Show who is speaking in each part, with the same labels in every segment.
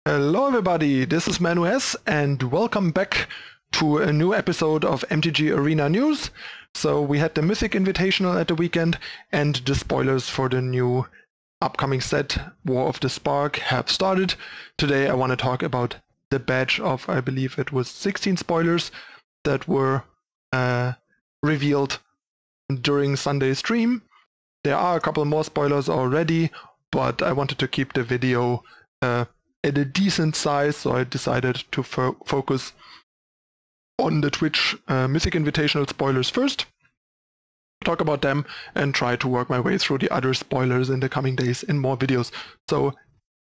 Speaker 1: Hello everybody, this is ManuS and welcome back to a new episode of MTG Arena News. So we had the Mythic Invitational at the weekend and the spoilers for the new upcoming set, War of the Spark, have started. Today I want to talk about the batch of, I believe it was 16 spoilers that were revealed during Sunday's stream. There are a couple more spoilers already, but I wanted to keep the video at a decent size, so I decided to focus on the Twitch Mythic Invitational spoilers first, talk about them, and try to work my way through the other spoilers in the coming days in more videos. So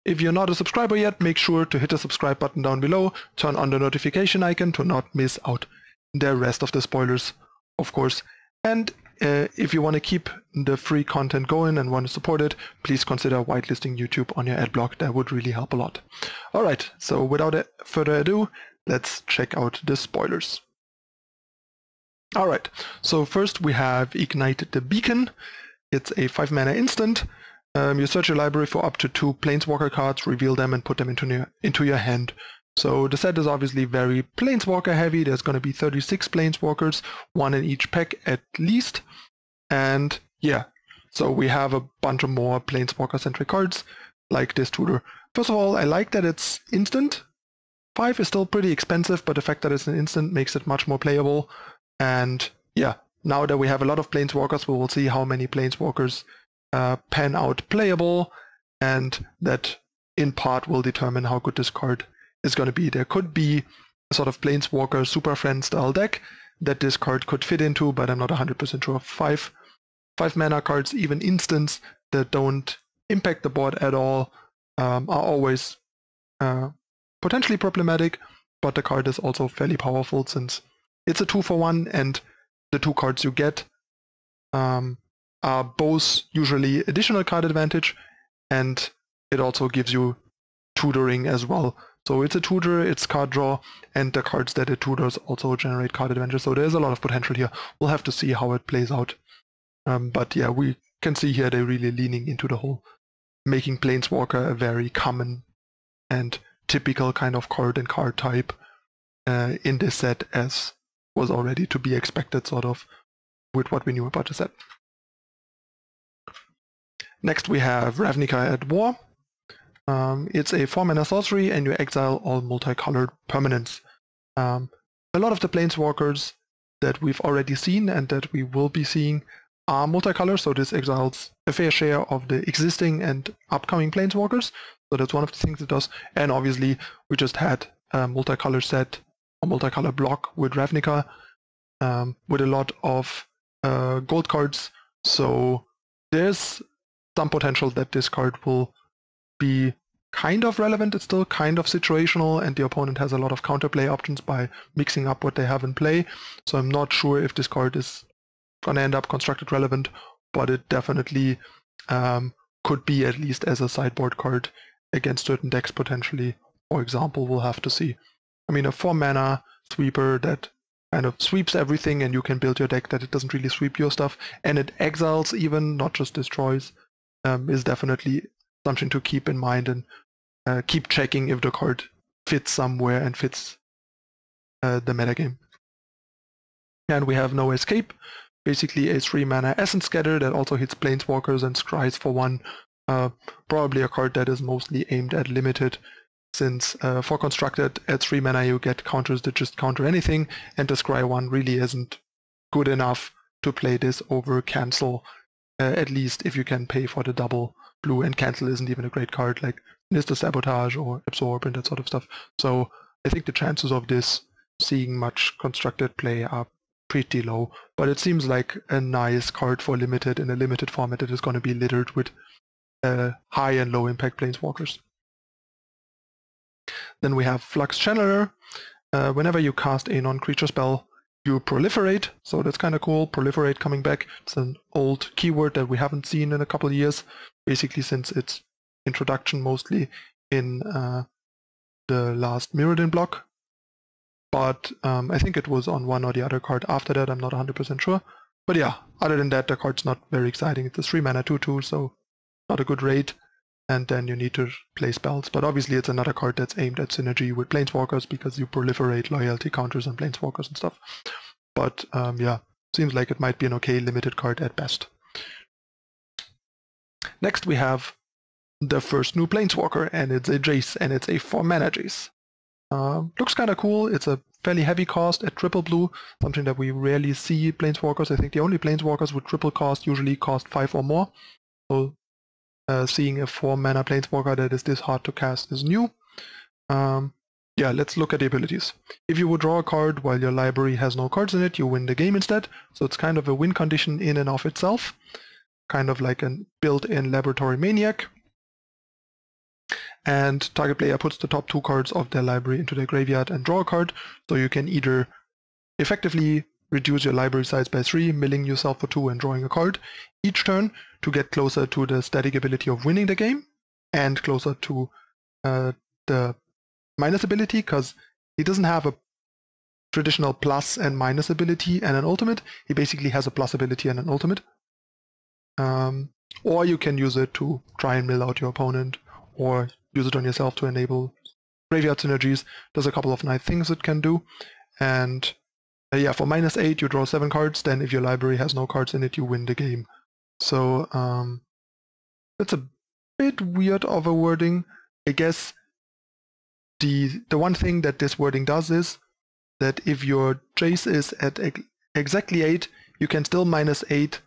Speaker 1: if you're not a subscriber yet, make sure to hit the subscribe button down below, turn on the notification icon to not miss out the rest of the spoilers, of course. And if you want to keep the free content going and want to support it, please consider whitelisting YouTube on your adblock. That would really help a lot. Alright, so without further ado, let's check out the spoilers. Alright, so first we have Ignite the Beacon. It's a 5-mana instant. You search your library for up to 2 Planeswalker cards, reveal them and put them into your hand. So the set is obviously very Planeswalker heavy. There's going to be 36 Planeswalkers, 1 in each pack at least. And yeah, so we have a bunch of more Planeswalker-centric cards like this tutor. First of all, I like that it's instant. 5 is still pretty expensive, but the fact that it's an instant makes it much more playable. And yeah, now that we have a lot of Planeswalkers, we will see how many Planeswalkers pan out playable, and that in part will determine how good this card is going to be. There could be a sort of Planeswalker Super Friend style deck that this card could fit into, but I'm not 100% sure. 5 mana cards, even instants that don't impact the board at all, are always potentially problematic, but the card is also fairly powerful since it's a 2-for-1 and the 2 cards you get are both usually additional card advantage, and it also gives you tutoring as well. So it's a tutor, it's card draw, and the cards that it tutors also generate card advantage. So there's a lot of potential here. We'll have to see how it plays out. But yeah, we can see here they're really leaning into the whole making Planeswalker a very common and typical kind of card and card type in this set, as was already to be expected sort of with what we knew about the set. Next we have Ravnica at War. It's a 4-mana sorcery and you exile all multicolored permanents. A lot of the Planeswalkers that we've already seen and that we will be seeing are multicolor, so this exiles a fair share of the existing and upcoming Planeswalkers. So that's one of the things it does. And obviously we just had a multicolor set, a multicolor block with Ravnica with a lot of gold cards. So there's some potential that this card will be kind of relevant. It's still kind of situational, and the opponent has a lot of counterplay options by mixing up what they have in play. So I'm not sure if this card is going to end up constructed relevant, but it definitely could be, at least as a sideboard card against certain decks potentially. For example, we'll have to see. I mean, a 4-mana sweeper that kind of sweeps everything and you can build your deck that it doesn't really sweep your stuff, and it exiles even, not just destroys, is definitely something to keep in mind and keep checking if the card fits somewhere and fits the metagame. And we have No Escape, basically a 3-mana Essence Scatter that also hits Planeswalkers and scries for 1. Probably a card that is mostly aimed at limited, since for constructed at 3 mana you get counters that just counter anything, and the scry 1 really isn't good enough to play this over cancel, at least if you can pay for the double blue, and cancel isn't even a great card like Sinister Sabotage or Absorb and that sort of stuff. So I think the chances of this seeing much constructed play are pretty low, but it seems like a nice card for limited in a limited format that is going to be littered with high and low impact Planeswalkers. Then we have Flux Channeler. Whenever you cast a non-creature spell, you proliferate, so that's kind of cool. Proliferate coming back. It's an old keyword that we haven't seen in a couple of years, basically since its introduction mostly in the last Mirrodin block. But I think it was on one or the other card after that, I'm not 100% sure. But yeah, other than that, the card's not very exciting. It's a 3-mana 2/2, so not a good rate. and then you need to play spells. But obviously it's another card that's aimed at synergy with Planeswalkers because you proliferate loyalty counters on Planeswalkers and stuff. But yeah, seems like it might be an okay limited card at best. Next we have the first new Planeswalker, and it's a Jace, and it's a 4-mana Jace. Looks kind of cool. It's a fairly heavy cost at triple blue, something that we rarely see Planeswalkers. I think the only Planeswalkers with triple cost usually cost 5 or more. So seeing a 4-mana Planeswalker that is this hard to cast is new. Yeah, let's look at the abilities. If you would draw a card while your library has no cards in it, you win the game instead. So it's kind of a win condition in and of itself. Kind of like a built-in Laboratory Maniac. And target player puts the top 2 cards of their library into their graveyard and draw a card, so you can either effectively reduce your library size by 3, milling yourself for 2 and drawing a card each turn to get closer to the static ability of winning the game, and closer to the minus ability, because he doesn't have a traditional plus and minus ability and an ultimate. He basically has a plus ability and an ultimate. Or you can use it to try and mill out your opponent, or use it on yourself to enable graveyard synergies. There's a couple of nice things it can do. And yeah, for -8 you draw 7 cards, then if your library has no cards in it, you win the game. So it's a bit weird of a wording. I guess the one thing that this wording does is that if your Jace is at exactly 8, you can still -8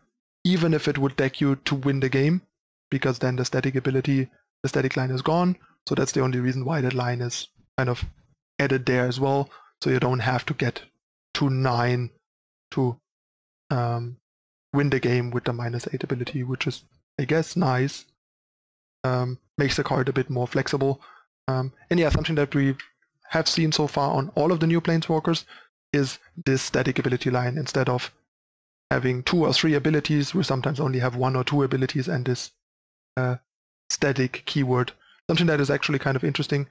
Speaker 1: even if it would deck you to win the game, because then the static ability, the static line is gone. So that's the only reason why that line is kind of added there as well. So you don't have to get to 9 to win the game with the -8 ability, which is, I guess, nice. Makes the card a bit more flexible. And yeah, something that we have seen so far on all of the new Planeswalkers is this static ability line. Instead of having 2 or 3 abilities, we sometimes only have 1 or 2 abilities and this static keyword. Something that is actually kind of interesting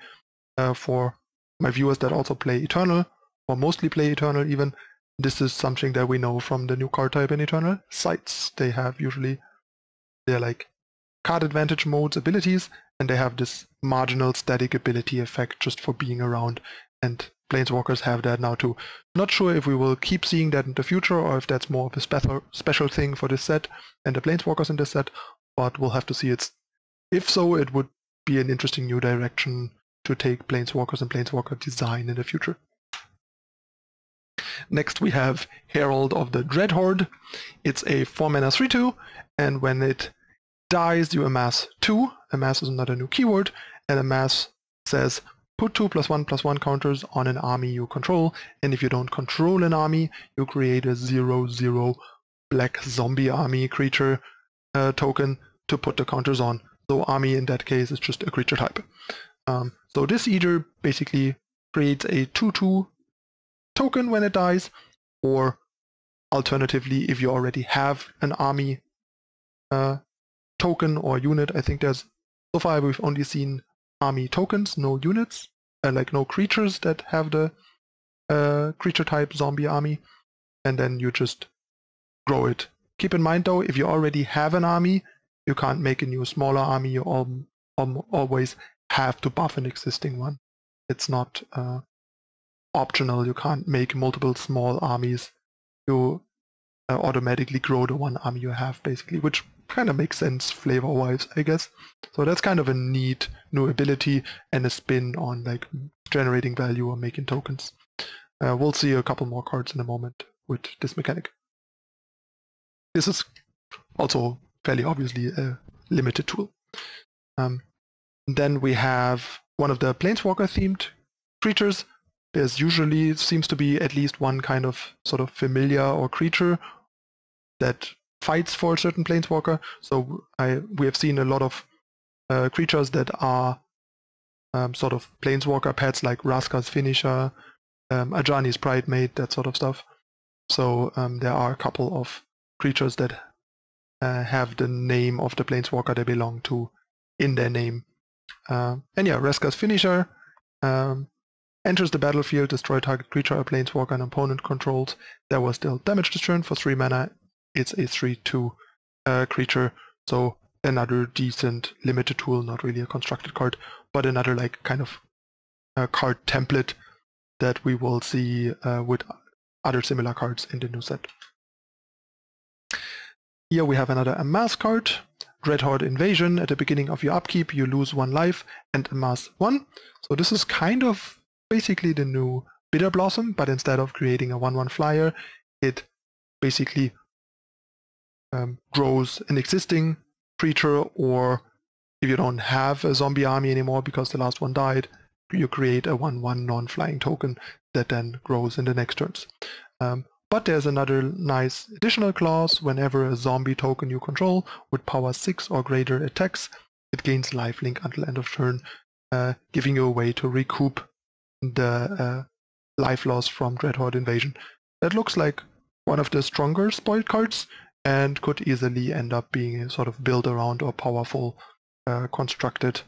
Speaker 1: for my viewers that also play Eternal, or mostly play Eternal even. This is something that we know from the new card type in Eternal, Sights. They have usually, they're like card advantage modes abilities, and they have this marginal static ability effect just for being around, and Planeswalkers have that now too. Not sure if we will keep seeing that in the future, or if that's more of a special thing for this set and the Planeswalkers in this set, but we'll have to see. If so, it would be an interesting new direction to take Planeswalkers and Planeswalker design in the future. Next we have Herald of the Dread Hoard. It's a 4-mana 3/2, and when it dies you amass 2. Amass is another new keyword, and amass says put 2 +1/+1 counters on an army you control, and if you don't control an army, you create a 0/0 black zombie army creature token to put the counters on. So army in that case is just a creature type. So this either basically creates a 2/2 token when it dies, or alternatively, if you already have an army token or unit. I think so far we've only seen army tokens, no units, like no creatures that have the creature type zombie army, and then you just grow it. Keep in mind though, if you already have an army, you can't make a new smaller army. You always have to buff an existing one. It's not optional. You can't make multiple small armies. You automatically grow the one army you have, basically, which kind of makes sense flavor-wise, I guess. So that's kind of a neat new ability and a spin on like generating value or making tokens. We'll see a couple more cards in a moment with this mechanic. This is also fairly obviously a limited tool. Then we have one of the Planeswalker-themed creatures. There's usually seems to be at least one kind of sort of familiar or creature that fights for a certain Planeswalker. So we have seen a lot of creatures that are sort of Planeswalker pets, like Raska's Finisher, Ajani's Pridemate, that sort of stuff. So there are a couple of creatures that have the name of the Planeswalker they belong to in their name. And yeah, Raska's Finisher enters the battlefield, destroy target creature a Planeswalker an opponent controls that was dealt damage this turn for 3 mana. It's a 3/2 creature, so another decent limited tool, not really a constructed card, but another like kind of card template that we will see with other similar cards in the new set. Here we have another amass card, Dreadhorde Invasion. At the beginning of your upkeep you lose 1 life and amass 1. So this is kind of basically the new Bitter Blossom, but instead of creating a 1/1 flyer, it basically grows an existing creature, or if you don't have a zombie army anymore because the last one died, you create a 1/1 non-flying token that then grows in the next turns. But there's another nice additional clause. Whenever a zombie token you control with power 6 or greater attacks, it gains lifelink until end of turn, giving you a way to recoup the life loss from Dreadhorde Invasion. That looks like one of the stronger spoiled cards and could easily end up being a sort of build around or powerful constructed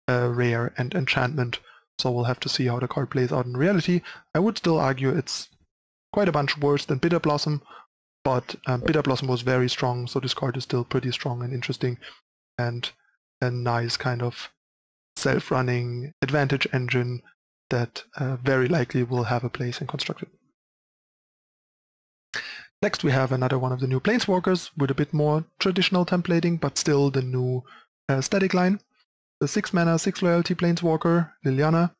Speaker 1: rare and enchantment. So we'll have to see how the card plays out in reality. I would still argue it's quite a bunch worse than Bitter Blossom, but Bitter Blossom was very strong, so this card is still pretty strong and interesting, and a nice kind of self-running advantage engine that very likely will have a place in Constructed. Next we have another one of the new Planeswalkers with a bit more traditional templating, but still the new static line. The 6 mana, 6 loyalty Planeswalker, Liliana.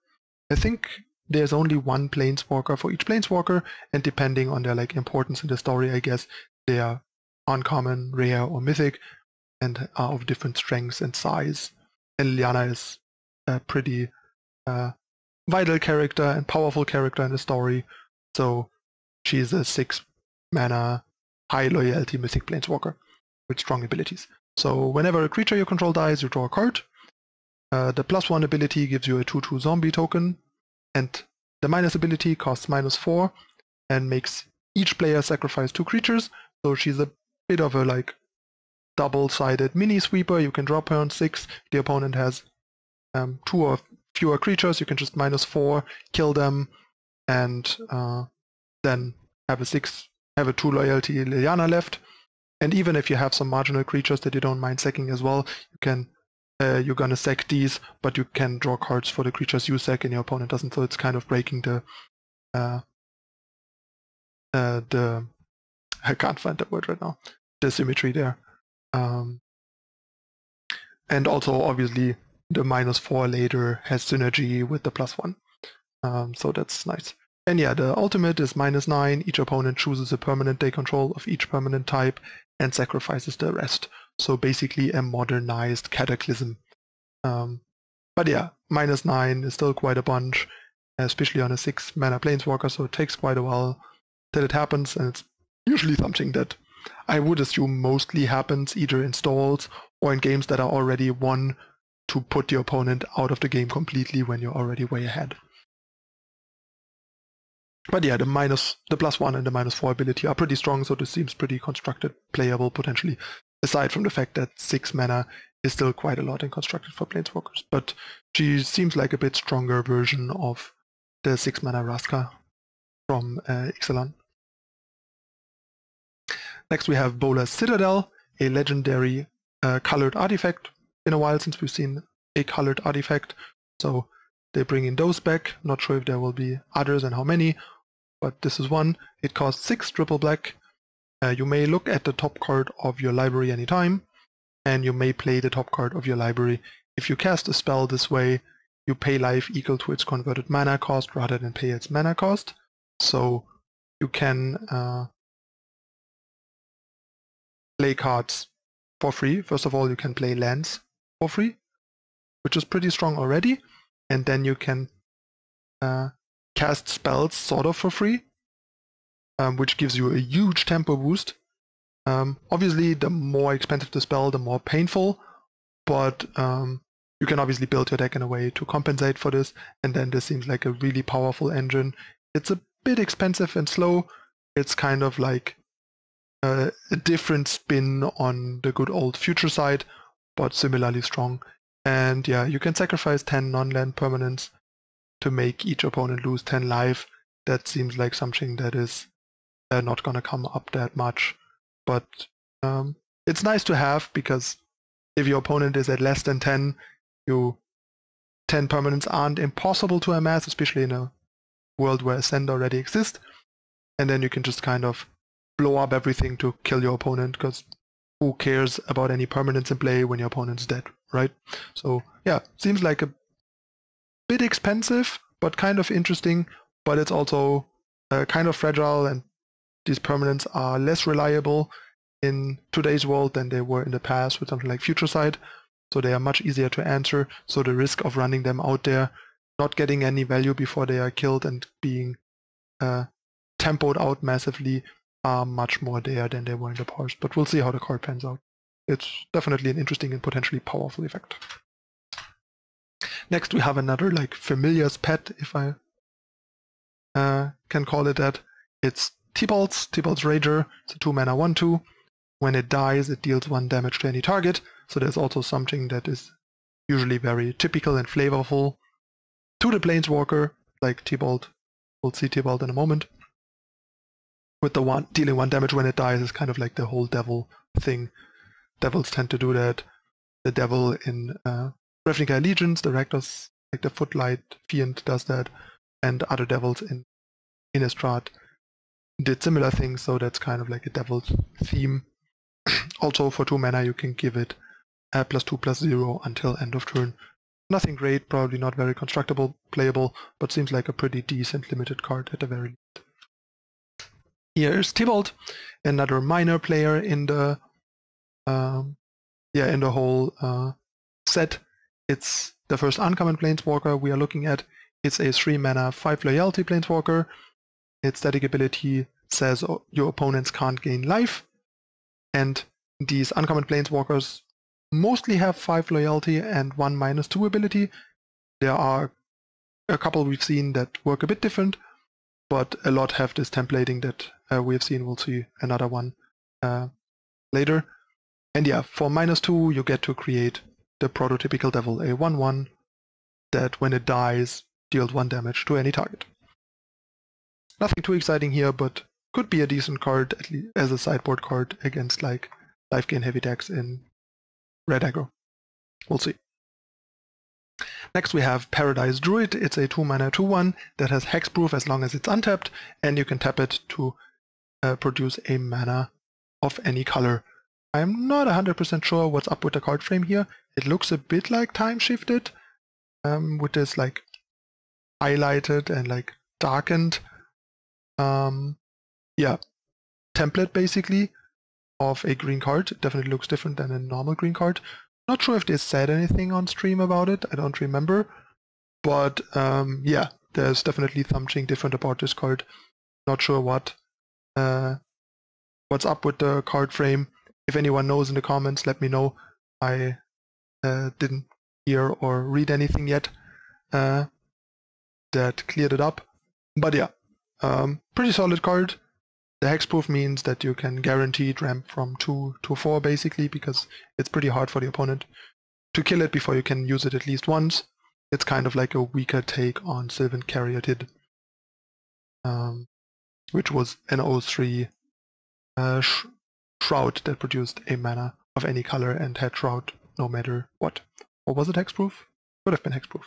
Speaker 1: I think there's only 1 Planeswalker for each Planeswalker, and depending on their like importance in the story, I guess they are uncommon, rare, or mythic, and are of different strengths and size. And Liliana is a pretty vital character and powerful character in the story, so she's a 6 mana, high loyalty mythic Planeswalker with strong abilities. So whenever a creature you control dies, you draw a card. The +1 ability gives you a 2/2 zombie token, and the minus ability costs -4 and makes each player sacrifice 2 creatures. So she's a bit of a like double-sided mini sweeper. You can drop her on 6. The opponent has 2 or fewer creatures. You can just -4, kill them, and then have a 2 loyalty Liliana left. And even if you have some marginal creatures that you don't mind sacking as well, you can you're gonna sack these, but you can draw cards for the creatures you sack and your opponent doesn't, so it's kind of breaking the I can't find that word right now, the symmetry there. And also obviously the -4 later has synergy with the +1, so that's nice. And yeah, the ultimate is -9, each opponent chooses a permanent they control of each permanent type and sacrifices the rest. So basically a modernized Cataclysm. But yeah, -9 is still quite a bunch, especially on a 6 mana Planeswalker, so it takes quite a while till it happens, and it's usually something that I would assume mostly happens either in stalls or in games that are already won to put your opponent out of the game completely when you're already way ahead. But yeah, the +1 and the -4 ability are pretty strong, so this seems pretty constructed, playable potentially, aside from the fact that 6 mana is still quite a lot in constructed for Planeswalkers. But she seems like a bit stronger version of the 6 mana Raska from Ixalan. Next we have Bolas Citadel, a legendary colored artifact. Been a while since we've seen a colored artifact, so they bring in those back. Not sure if there will be others and how many, but this is one. It costs 6 triple black. You may look at the top card of your library anytime, and you may play the top card of your library. If you cast a spell this way, you pay life equal to its converted mana cost rather than pay its mana cost. So you can play cards for free. First of all, you can play lands for free, which is pretty strong already, and then you can cast spells sort of for free, which gives you a huge tempo boost. Obviously, the more expensive the spell, the more painful, but you can obviously build your deck in a way to compensate for this, and then this seems like a really powerful engine. It's a bit expensive and slow. It's kind of like a different spin on the good old future side, but similarly strong. And yeah, you can sacrifice 10 non-land permanents to make each opponent lose 10 life. That seems like something that is not gonna come up that much, but it's nice to have because if your opponent is at less than 10, 10 permanents aren't impossible to amass, especially in a world where Ascend already exists. And then you can just kind of blow up everything to kill your opponent, because who cares about any permanents in play when your opponent's dead, right? So yeah, seems like a bit expensive, but kind of interesting, but it's also kind of fragile, and these permanents are less reliable in today's world than they were in the past with something like Future Sight. So they are much easier to answer, so the risk of running them out there, not getting any value before they are killed and being tempoed out massively are much more there than they were in the past. But we'll see how the card pans out. It's definitely an interesting and potentially powerful effect. Next we have another like Familiar's Pet, if I can call it that. It's Tbolt's Rager. It's a 2-mana 1/2. When it dies, it deals 1 damage to any target. So there's also something that is usually very typical and flavorful to the Planeswalker, like Tbolt. We'll see Tbolt in a moment. With the dealing 1 damage when it dies is kind of like the whole devil thing. Devils tend to do that. The devil in Ravnica Allegiance, the Rakdos, like the Footlight Fiend does that, and other devils in Innistrad did similar things, so that's kind of like a devil's theme. Also for 2 mana you can give it +2/+0 until end of turn. Nothing great, probably not very constructible, playable, but seems like a pretty decent limited card at the very least. Here's Tbolt, another minor player in the whole set. It's the first uncommon Planeswalker we are looking at. It's a 3-mana 5 loyalty Planeswalker. Its static ability says your opponents can't gain life, and these uncommon Planeswalkers mostly have 5 loyalty and 1 -2 ability. There are a couple we've seen that work a bit different, but a lot have this templating that we have seen. We'll see another one later. And yeah, for -2 you get to create the prototypical devil, a 1/1 that when it dies deals 1 damage to any target. Nothing too exciting here, but could be a decent card at least as a sideboard card against like life gain heavy decks in red aggro. We'll see. Next we have Paradise Druid. It's a 2-mana 2/1 that has hexproof as long as it's untapped, and you can tap it to produce a mana of any color. I'm not 100% sure what's up with the card frame here. It looks a bit like time shifted, with this like highlighted and like darkened template basically of a green card. It definitely looks different than a normal green card. Not sure if they said anything on stream about it, I don't remember. But yeah, there's definitely something different about this card. Not sure what's up with the card frame. If anyone knows in the comments, let me know. I didn't hear or read anything yet that cleared it up. But yeah, pretty solid card. The hexproof means that you can guaranteed ramp from 2 to 4 basically, because it's pretty hard for the opponent to kill it before you can use it at least once. It's kind of like a weaker take on Sylvan Caryatid, which was an 0/3 Shroud that produced a mana of any color and had Shroud no matter what. Or was it hexproof? Would have been hexproof.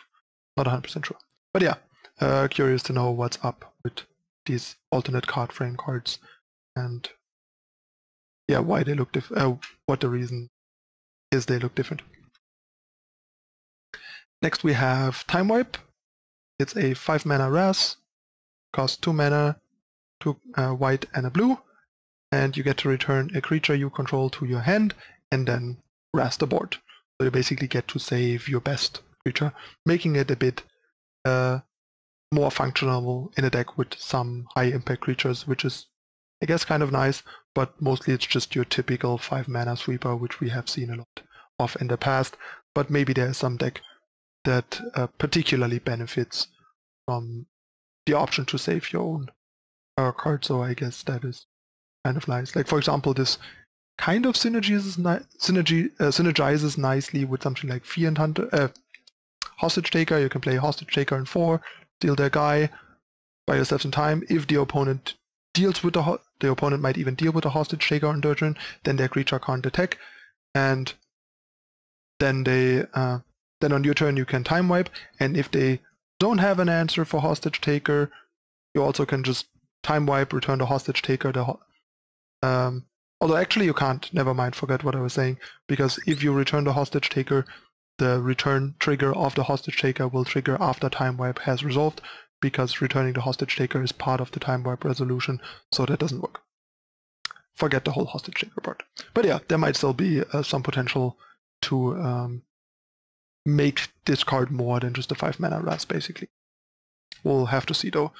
Speaker 1: Not 100% sure. But yeah, curious to know what's up with these alternate card frame cards, and yeah, why they look what the reason is they look different. Next we have Time Wipe. It's a 5-mana Raz, costs 2 mana, 2 white and a blue, and you get to return a creature you control to your hand and then Raz the board. So you basically get to save your best creature, making it a bit more functional in a deck with some high impact creatures, which is I guess kind of nice, but mostly it's just your typical 5-mana sweeper, which we have seen a lot of in the past. But maybe there's some deck that particularly benefits from the option to save your own card, so I guess that is kind of nice. Like for example, this kind of synergizes nicely with something like Fiend Hunter, Hostage Taker. You can play Hostage Taker in 4, deal their guy, buy yourself some time. If the opponent deals with the opponent might even deal with a Hostage Taker on their turn, then their creature can't attack, and then then on your turn you can time wipe, and if they don't have an answer for hostage taker, you also can just time wipe, return the hostage taker. Although actually you can't, never mind, forget what I was saying, because if you return the hostage taker, the return trigger of the hostage taker will trigger after time wipe has resolved, because returning the hostage taker is part of the time wipe resolution, so that doesn't work. Forget the whole hostage taker part. But yeah, there might still be some potential to make this card more than just a 5 mana Raz, basically. We'll have to see though.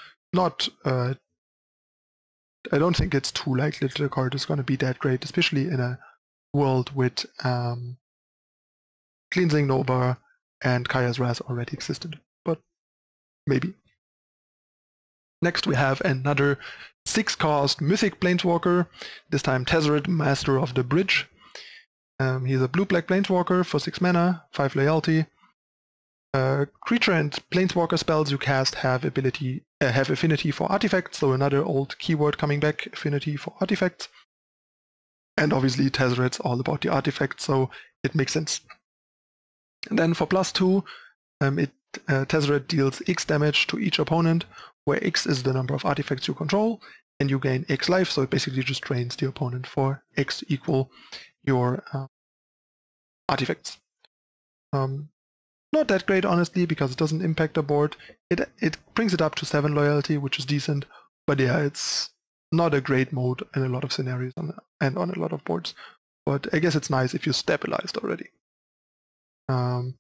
Speaker 1: I don't think it's too likely that the card is going to be that great, especially in a world with Cleansing Nova and Kaya's Raz already existed, but maybe. Next we have another 6-cost Mythic Planeswalker, this time Ezard, Master of the Bridge. He's a blue-black Planeswalker for 6 mana, 5 loyalty. Creature and Planeswalker spells you cast have affinity for artifacts, so another old keyword coming back, affinity for artifacts. And obviously Ezard's all about the artifacts, so it makes sense. And then for +2, Ezard deals X damage to each opponent, where X is the number of artifacts you control, and you gain X life, so it basically just drains the opponent for X equal your artifacts. Not that great, honestly, because it doesn't impact the board. It brings it up to 7 loyalty, which is decent, but yeah, it's not a great mode in a lot of scenarios and on a lot of boards. But I guess it's nice if you stabilized already. And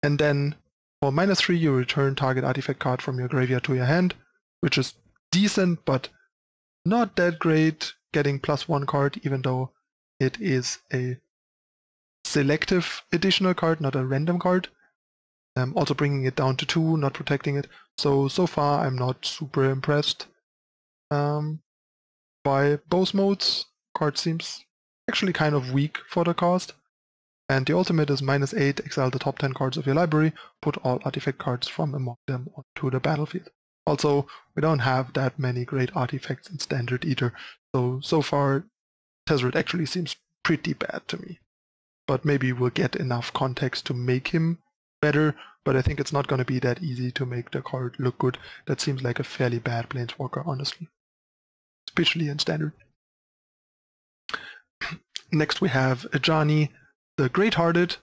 Speaker 1: then for -3, you return target artifact card from your graveyard to your hand, which is decent, but not that great, getting +1 card, even though it is a selective additional card, not a random card. Also bringing it down to 2, not protecting it. So far I'm not super impressed by both modes. Card seems actually kind of weak for the cost. And the ultimate is -8, exile the top 10 cards of your library, put all artifact cards from among them onto the battlefield. Also, we don't have that many great artifacts in standard either, so far Ezard actually seems pretty bad to me. But maybe we'll get enough context to make him better, but I think it's not going to be that easy to make the card look good. That seems like a fairly bad Planeswalker, honestly. Especially in standard. Next we have Ajani, the Great-Hearted,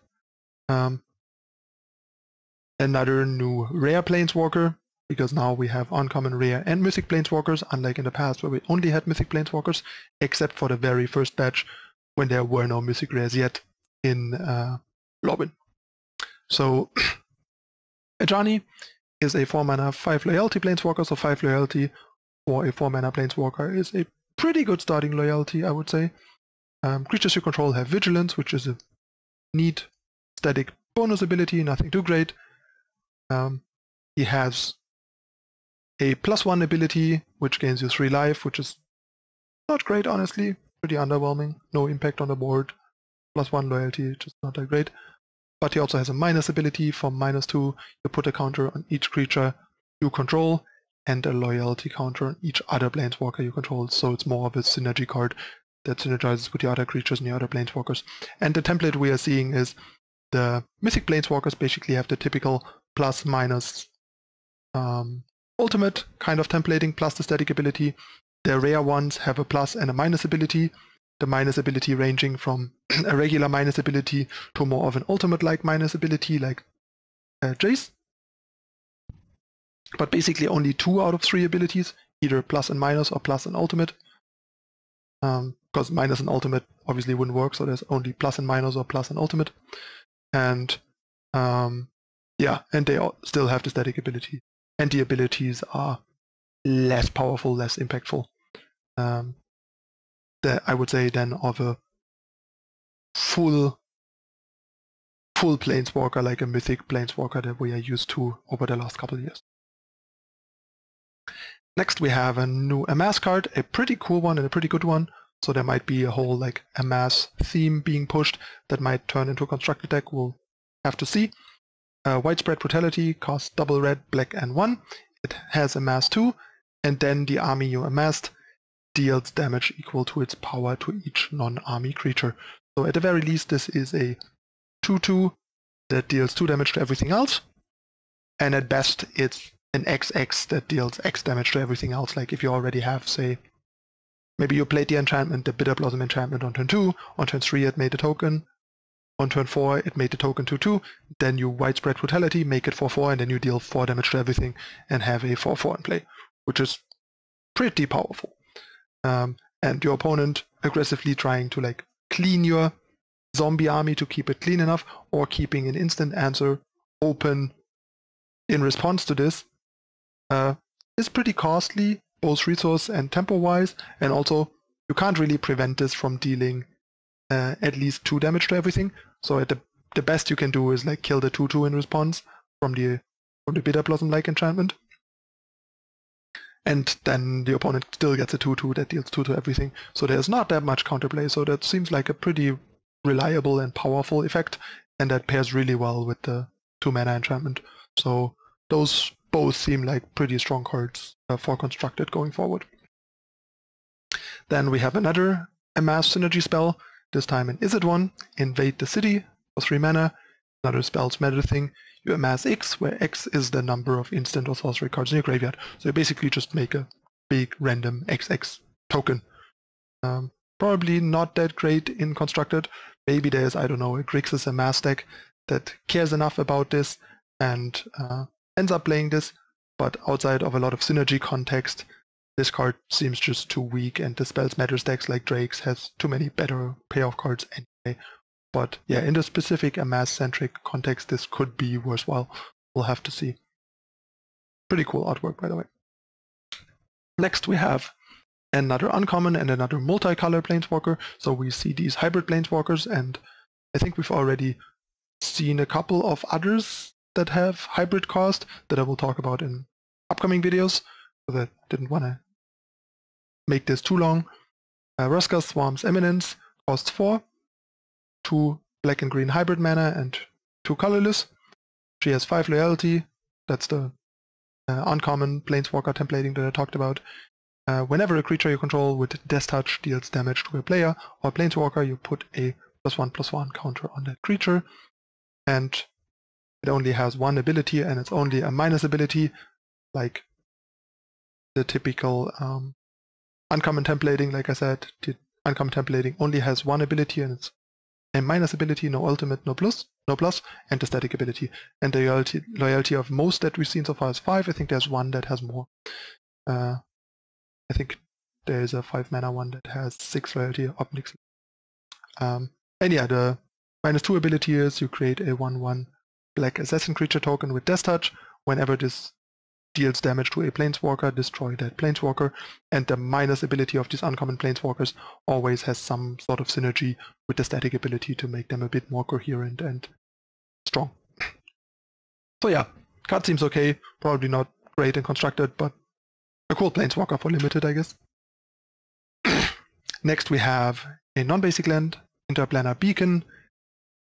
Speaker 1: another new rare Planeswalker, because now we have uncommon, rare, and mythic Planeswalkers, unlike in the past where we only had mythic Planeswalkers, except for the very first batch when there were no mythic rares yet in Lobin. So Ajani is a 4 mana 5 loyalty Planeswalker, so 5 loyalty for a 4 mana Planeswalker is a pretty good starting loyalty, I would say. Creatures you control have Vigilance, which is a neat static bonus ability, nothing too great. He has a +1 ability, which gains you 3 life, which is not great, honestly. Pretty underwhelming. No impact on the board. +1 loyalty, just not that great. But he also has a minus ability. For -2, you put a counter on each creature you control, and a loyalty counter on each other Planeswalker you control. So it's more of a synergy card that synergizes with the other creatures and the other Planeswalkers. And the template we are seeing is the mythic Planeswalkers basically have the typical +- ultimate kind of templating plus the static ability. The rare ones have a plus and a minus ability. The minus ability ranging from a regular minus ability to more of an ultimate-like minus ability like Jace. But basically only 2 out of 3 abilities, either plus and minus or plus and ultimate. Because minus and ultimate obviously wouldn't work, so there's only plus and minus or plus and ultimate. And yeah, and they still have the static ability. And the abilities are less powerful, less impactful. I would say then of a full Planeswalker, like a mythic Planeswalker that we are used to over the last couple of years. Next we have a new Amass card, a pretty cool one and a pretty good one. So there might be a whole like Amass theme being pushed that might turn into a constructed deck. We'll have to see. Widespread Brutality costs double red, black, and 1. It has Amass 2, and then the army you amassed deals damage equal to its power to each non-army creature. So at the very least, this is a 2/2 that deals 2 damage to everything else, and at best it's an XX that deals X damage to everything else. Like if you already have, say, maybe you played the enchantment, the Bitter Blossom enchantment on turn 2, on turn 3 it made a token, on turn 4 it made the token 2/2, then you Widespread Brutality, make it 4/4, and then you deal 4 damage to everything and have a 4/4 in play, which is pretty powerful. And your opponent aggressively trying to like clean your zombie army to keep it clean enough, or keeping an instant answer open in response to this, is pretty costly, both resource and tempo wise, and also you can't really prevent this from dealing at least 2 damage to everything. So at the best you can do is like kill the 2/2 in response from the Bitter Blossom like enchantment, and then the opponent still gets a 2/2 that deals 2 to everything. So there's not that much counterplay, so that seems like a pretty reliable and powerful effect, and that pairs really well with the 2 mana enchantment. So those both seem like pretty strong cards for Constructed going forward. Then we have another Amass synergy spell, this time an Ezard one, Invade the City for 3 mana. Another spell's meta thing. You amass X, where X is the number of instant or sorcery cards in your graveyard. So you basically just make a big random XX token. Probably not that great in Constructed. Maybe there's, I don't know, a Grixis Amass deck that cares enough about this and ends up playing this, but outside of a lot of synergy context, this card seems just too weak, and the Spells Matters decks like Drake's has too many better payoff cards anyway. But yeah, in the specific Amass-centric context, this could be worthwhile. We'll have to see. Pretty cool artwork, by the way. Next we have another uncommon and another multicolor Planeswalker. So we see these hybrid Planeswalkers, and I think we've already seen a couple of others that have hybrid cost that I will talk about in upcoming videos, so that I didn't want to make this too long. Ruska Swarm's Emergence costs 4, 2 black and green hybrid mana and 2 colorless. She has 5 loyalty, that's the uncommon Planeswalker templating that I talked about. Whenever a creature you control with Death Touch deals damage to a player or Planeswalker, you put a +1/+1 counter on that creature, and it only has 1 ability, and it's only a minus ability, like the typical uncommon templating. Like I said, the uncommon templating only has 1 ability, and it's a minus ability, no ultimate, no plus, and the static ability. And the loyalty of most that we've seen so far is 5. I think there's one that has more. I think there's a 5 mana one that has 6 loyalty, Opnix. And yeah, the -2 ability is you create a 1/1 black assassin creature token with Death Touch. Whenever this deals damage to a Planeswalker, destroy that Planeswalker. And the minus ability of these uncommon Planeswalkers always has some sort of synergy with the static ability to make them a bit more coherent and strong. So yeah, card seems okay. Probably not great and constructed, but a cool Planeswalker for limited, I guess. Next we have a non-basic land, Interplanar Beacon.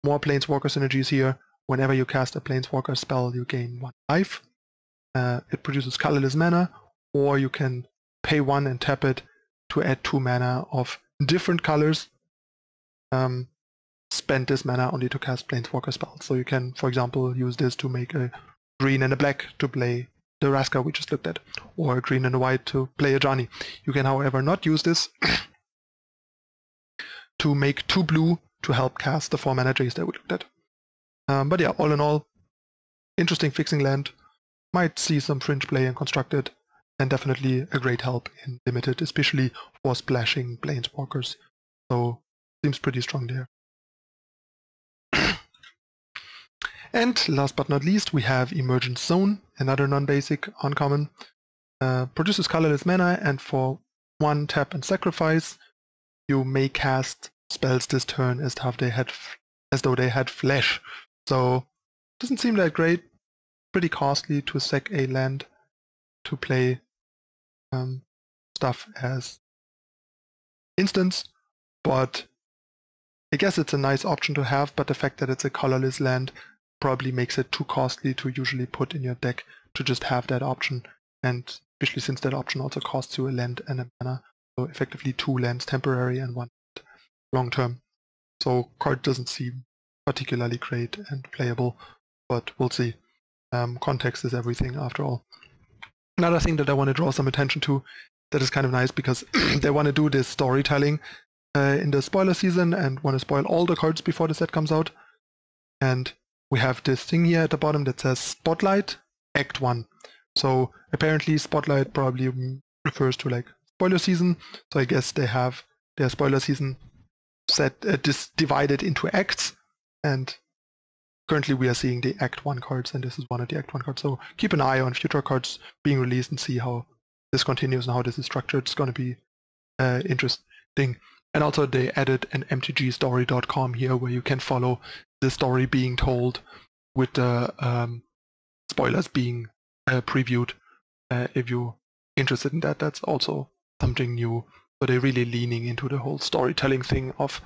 Speaker 1: More Planeswalker synergies here. Whenever you cast a Planeswalker spell, you gain 1 life. It produces colorless mana, or you can pay 1 and tap it to add 2 mana of different colors. Spend this mana only to cast Planeswalker spells. So you can, for example, use this to make a green and a black to play the Raska we just looked at, or a green and a white to play a Johnny. You can, however, not use this to make 2 blue to help cast the 4 mana Jace that we looked at. But yeah, all in all, interesting fixing land. Might see some fringe play in Constructed, and definitely a great help in Limited, especially for splashing Planeswalkers. So, seems pretty strong there. And last but not least, we have Emergence Zone, another non-basic uncommon. Produces colorless mana, and for 1 tap and sacrifice, you may cast spells this turn as though they had flesh. So, doesn't seem that great. Pretty costly to sack a land to play stuff as instants, but I guess it's a nice option to have, but the fact that it's a colorless land probably makes it too costly to usually put in your deck to just have that option, and especially since that option also costs you a land and a mana, so effectively 2 lands temporary and 1 long term. So card doesn't seem particularly great and playable, but we'll see. Context is everything after all. Another thing that I want to draw some attention to that is kind of nice, because they want to do this storytelling in the spoiler season and want to spoil all the cards before the set comes out. And we have this thing here at the bottom that says Spotlight Act 1. So apparently Spotlight probably refers to like spoiler season. So I guess they have their spoiler season set divided into acts, and currently we are seeing the Act 1 cards, and this is one of the Act 1 cards. So keep an eye on future cards being released and see how this continues and how this is structured. It's going to be interesting. And also they added an mtgstory.com here where you can follow the story being told with the spoilers being previewed. If you're interested in that, that's also something new. So they're really leaning into the whole storytelling thing of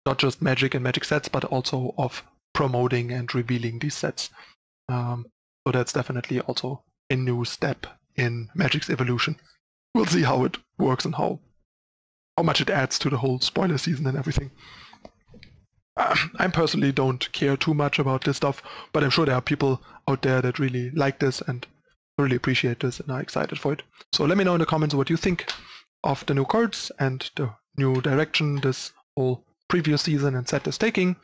Speaker 1: not just Magic and Magic sets, but also of promoting and revealing these sets. So that's definitely also a new step in Magic's evolution. We'll see how it works and how much it adds to the whole spoiler season and everything. I personally don't care too much about this stuff, but I'm sure there are people out there that really like this and really appreciate this and are excited for it. So let me know in the comments what you think of the new cards and the new direction this whole previous season and set is taking.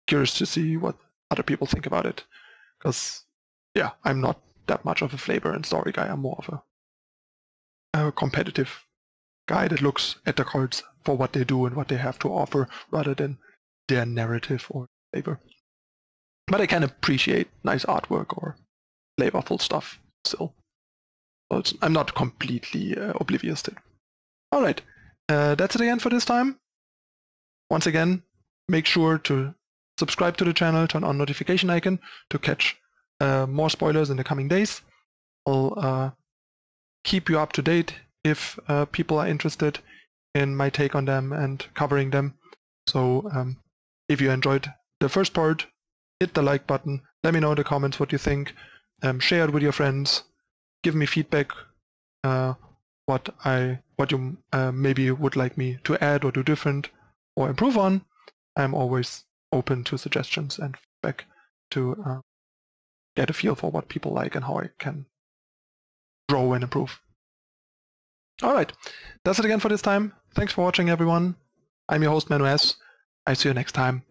Speaker 1: Curious to see what other people think about it, because yeah, I'm not that much of a flavor and story guy. I'm more of a competitive guy that looks at the cards for what they do and what they have to offer rather than their narrative or flavor. But I can appreciate nice artwork or flavorful stuff still. So I'm not completely oblivious to it. Alright, that's it again for this time. Once again, make sure to subscribe to the channel, turn on notification icon to catch more spoilers in the coming days. I'll keep you up to date if people are interested in my take on them and covering them. So if you enjoyed the first part, hit the like button, let me know in the comments what you think, share it with your friends, give me feedback what you maybe would like me to add or do different or improve on. I'm always open to suggestions and feedback to get a feel for what people like and how I can grow and improve. Alright, that's it again for this time. Thanks for watching, everyone. I'm your host, ManuS. I see you next time.